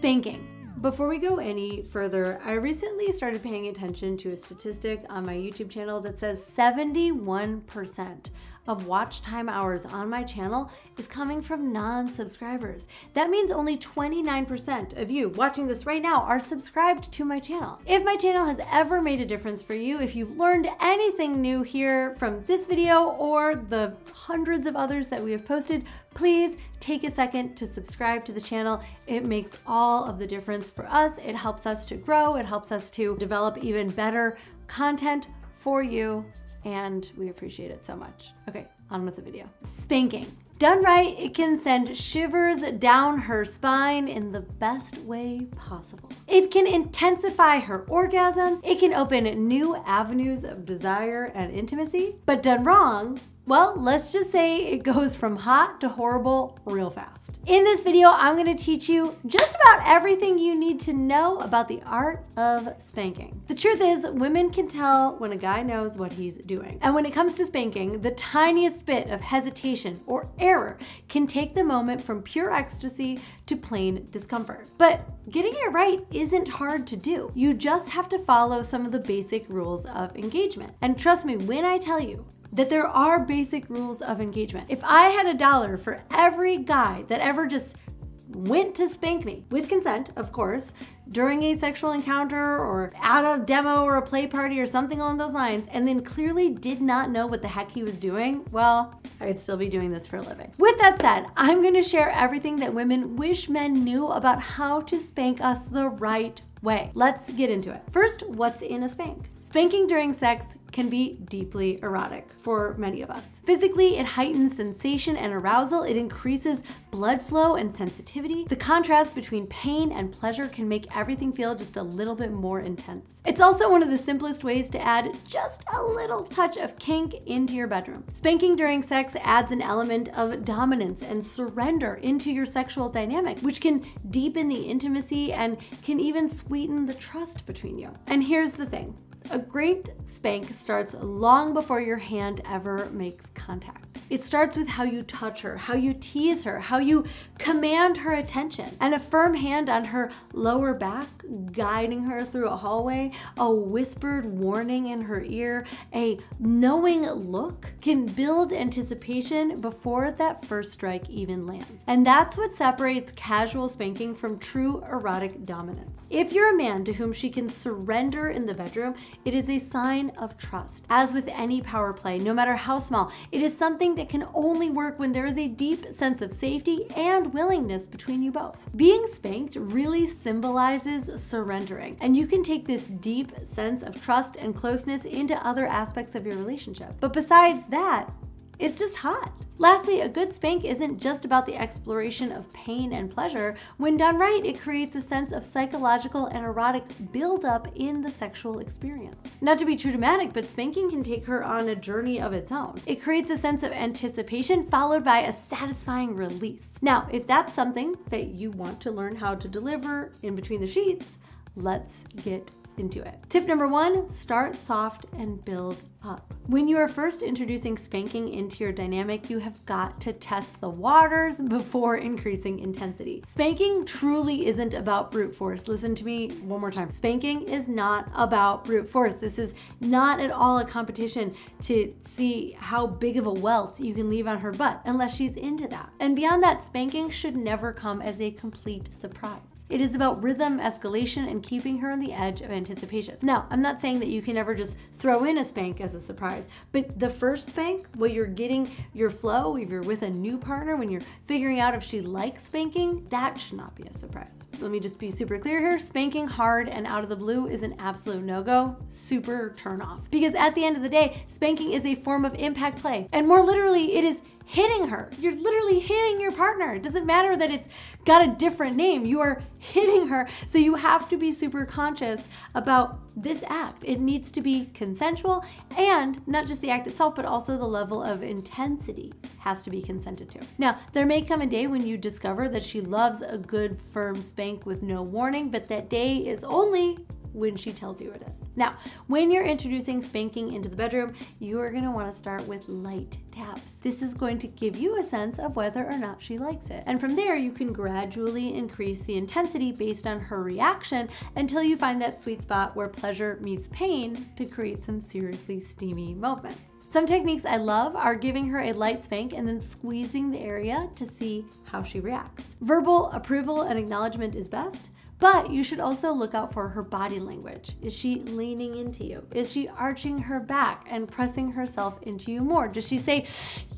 spanking. Before we go any further, I recently started paying attention to a statistic on my YouTube channel that says 71% of watch time hours on my channel is coming from non-subscribers. That means only 29% of you watching this right now are subscribed to my channel. If my channel has ever made a difference for you, if you've learned anything new here from this video or the hundreds of others that we have posted, please take a second to subscribe to the channel. It makes all of the difference for us. It helps us to grow. It helps us to develop even better content for you, and we appreciate it so much. Okay, on with the video. Spanking. Done right, it can send shivers down her spine in the best way possible. It can intensify her orgasms. It can open new avenues of desire and intimacy. But done wrong, well, let's just say it goes from hot to horrible real fast. In this video, I'm gonna teach you just about everything you need to know about the art of spanking. The truth is, women can tell when a guy knows what he's doing. And when it comes to spanking, the tiniest bit of hesitation or error can take the moment from pure ecstasy to plain discomfort. But getting it right isn't hard to do. You just have to follow some of the basic rules of engagement. And trust me when I tell you that there are basic rules of engagement. If I had $1 for every guy that ever just went to spank me, with consent, of course, during a sexual encounter or at a demo or a play party or something along those lines, and then clearly did not know what the heck he was doing, well, I'd still be doing this for a living. With that said, I'm gonna share everything that women wish men knew about how to spank us the right way. Let's get into it. First, what's in a spank? Spanking during sex can be deeply erotic for many of us. Physically, it heightens sensation and arousal. It increases blood flow and sensitivity. The contrast between pain and pleasure can make everything feel just a little bit more intense. It's also one of the simplest ways to add just a little touch of kink into your bedroom. Spanking during sex adds an element of dominance and surrender into your sexual dynamic, which can deepen the intimacy and can even sweeten the trust between you. And here's the thing. A great spank starts long before your hand ever makes contact. It starts with how you touch her, how you tease her, how you command her attention. And a firm hand on her lower back, guiding her through a hallway, a whispered warning in her ear, a knowing look can build anticipation before that first strike even lands. And that's what separates casual spanking from true erotic dominance. If you're a man to whom she can surrender in the bedroom, it is a sign of trust. As with any power play, no matter how small, it is something that can only work when there is a deep sense of safety and willingness between you both. Being spanked really symbolizes surrendering, and you can take this deep sense of trust and closeness into other aspects of your relationship. But besides that, it's just hot. Lastly, a good spank isn't just about the exploration of pain and pleasure. When done right, it creates a sense of psychological and erotic buildup in the sexual experience. Not to be too dramatic, but spanking can take her on a journey of its own. It creates a sense of anticipation followed by a satisfying release. Now, if that's something that you want to learn how to deliver in between the sheets, let's get into it. Tip number 1, start soft and build up. When you are first introducing spanking into your dynamic, you have got to test the waters before increasing intensity. Spanking truly isn't about brute force. Listen to me one more time. Spanking is not about brute force. This is not at all a competition to see how big of a welt you can leave on her butt, unless she's into that. And beyond that, spanking should never come as a complete surprise. It is about rhythm, escalation, and keeping her on the edge of anticipation. Now, I'm not saying that you can ever just throw in a spank as a surprise, but the first spank, where you're getting your flow, if you're with a new partner, when you're figuring out if she likes spanking, that should not be a surprise. Let me just be super clear here. Spanking hard and out of the blue is an absolute no-go, super turn off. Because at the end of the day, spanking is a form of impact play. And more literally, it is hitting her. You're literally hitting your partner. It doesn't matter that it's got a different name. You are hitting her. So you have to be super conscious about this act. It needs to be consensual, and not just the act itself, but also the level of intensity has to be consented to. Now, there may come a day when you discover that she loves a good firm spank with no warning, but that day is only when she tells you it is. Now, when you're introducing spanking into the bedroom, you are going to want to start with light taps. This is going to give you a sense of whether or not she likes it. And from there, you can gradually increase the intensity based on her reaction until you find that sweet spot where pleasure meets pain to create some seriously steamy movements. Some techniques I love are giving her a light spank and then squeezing the area to see how she reacts. Verbal approval and acknowledgement is best, but you should also look out for her body language. Is she leaning into you? Is she arching her back and pressing herself into you more? Does she say,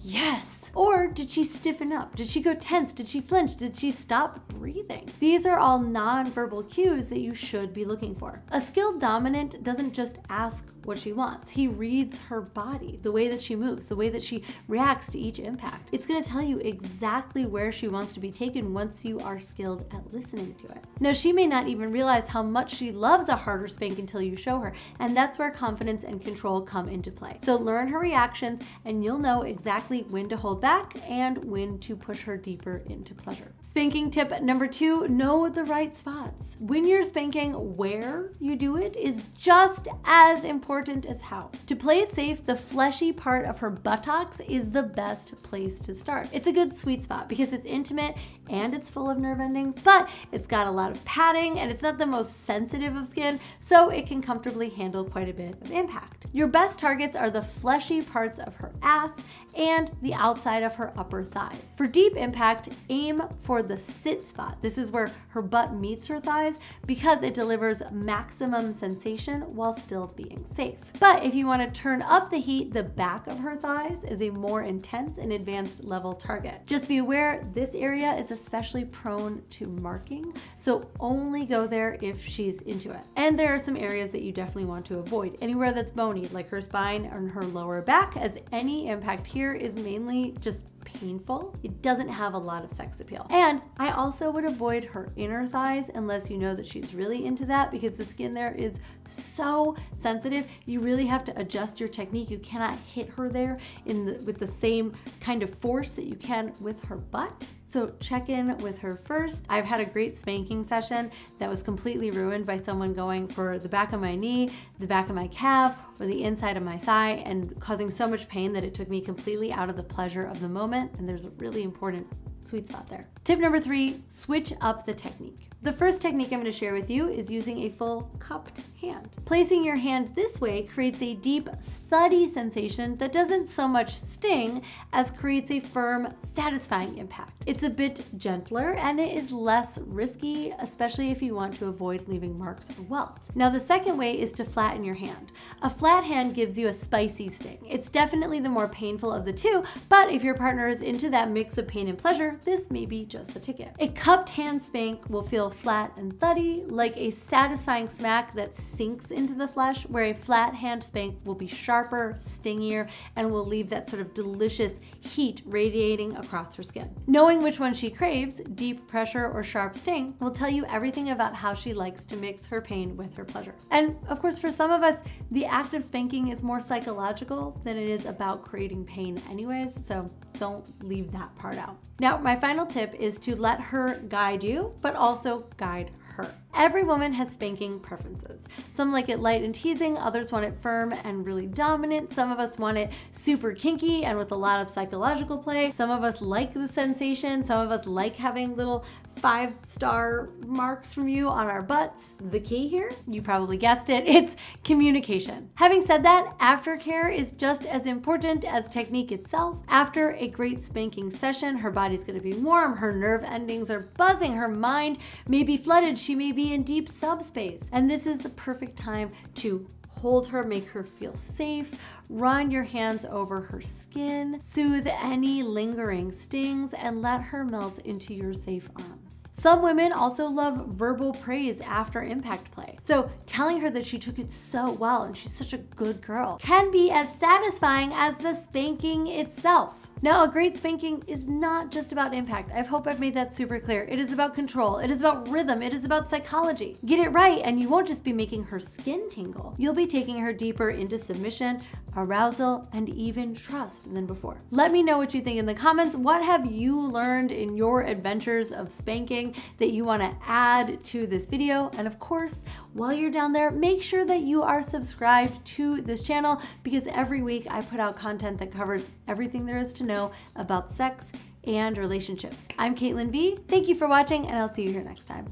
yes? Or did she stiffen up? Did she go tense? Did she flinch? Did she stop breathing? These are all non-verbal cues that you should be looking for. A skilled dominant doesn't just ask what she wants. He reads her body, the way that she moves, the way that she reacts to each impact. It's gonna tell you exactly where she wants to be taken once you are skilled at listening to it. Now, she may not even realize how much she loves a harder spank until you show her, and that's where confidence and control come into play. So learn her reactions and you'll know exactly when to hold back and when to push her deeper into pleasure. Spanking tip number 2, know the right spots. When you're spanking, where you do it is just as important as how. To play it safe, the fleshy part of her buttocks is the best place to start. It's a good sweet spot because it's intimate and it's full of nerve endings, but it's got a lot of padding and it's not the most sensitive of skin, so it can comfortably handle quite a bit of impact. Your best targets are the fleshy parts of her ass and the outside of her upper thighs. For deep impact, aim for the sit spot. This is where her butt meets her thighs because it delivers maximum sensation while still being safe. But if you want to turn up the heat, the back of her thighs is a more intense and advanced level target. Just be aware this area is especially prone to marking, so only go there if she's into it. And there are some areas that you definitely want to avoid. Anywhere that's bony, like her spine and her lower back, as any impact here is mainly just painful. It doesn't have a lot of sex appeal. And I also would avoid her inner thighs unless you know that she's really into that, because the skin there is so sensitive. You really have to adjust your technique. You cannot hit her there with the same kind of force that you can with her butt. So check in with her first. I've had a great spanking session that was completely ruined by someone going for the back of my knee, the back of my calf, or the inside of my thigh, and causing so much pain that it took me completely out of the pleasure of the moment. And there's a really important sweet spot there. Tip number 3, switch up the technique. The first technique I'm going to share with you is using a full cupped hand. Placing your hand this way creates a deep, thuddy sensation that doesn't so much sting as creates a firm, satisfying impact. It's a bit gentler and it is less risky, especially if you want to avoid leaving marks or welts. Now, the second way is to flatten your hand. A flat hand gives you a spicy sting. It's definitely the more painful of the two, but if your partner is into that mix of pain and pleasure, this may be just the ticket. A cupped hand spank will feel flat and thuddy, like a satisfying smack that sinks into the flesh, where a flat hand spank will be sharper, stingier, and will leave that sort of delicious heat radiating across her skin. Knowing which one she craves, deep pressure or sharp sting, will tell you everything about how she likes to mix her pain with her pleasure. And of course, for some of us, the act of spanking is more psychological than it is about creating pain anyways, so don't leave that part out. Now, my final tip is to let her guide you, but also guide her. Every woman has spanking preferences. Some like it light and teasing, others want it firm and really dominant. Some of us want it super kinky and with a lot of psychological play. Some of us like the sensation. Some of us like having little 5-star marks from you on our butts. The key here, you probably guessed it, it's communication. Having said that, aftercare is just as important as technique itself. After a great spanking session, her body's gonna be warm, her nerve endings are buzzing, her mind may be flooded, she may be in deep subspace. And this is the perfect time to hold her, make her feel safe, run your hands over her skin, soothe any lingering stings, and let her melt into your safe arms. Some women also love verbal praise after impact play. So telling her that she took it so well and she's such a good girl can be as satisfying as the spanking itself. Now, a great spanking is not just about impact. I hope I've made that super clear. It is about control. It is about rhythm. It is about psychology. Get it right, and you won't just be making her skin tingle. You'll be taking her deeper into submission, arousal, and even trust than before. Let me know what you think in the comments. What have you learned in your adventures of spanking that you want to add to this video? And of course, while you're down there, make sure that you are subscribed to this channel, because every week I put out content that covers everything there is to know about sex and relationships. I'm Caitlin V. Thank you for watching, and I'll see you here next time.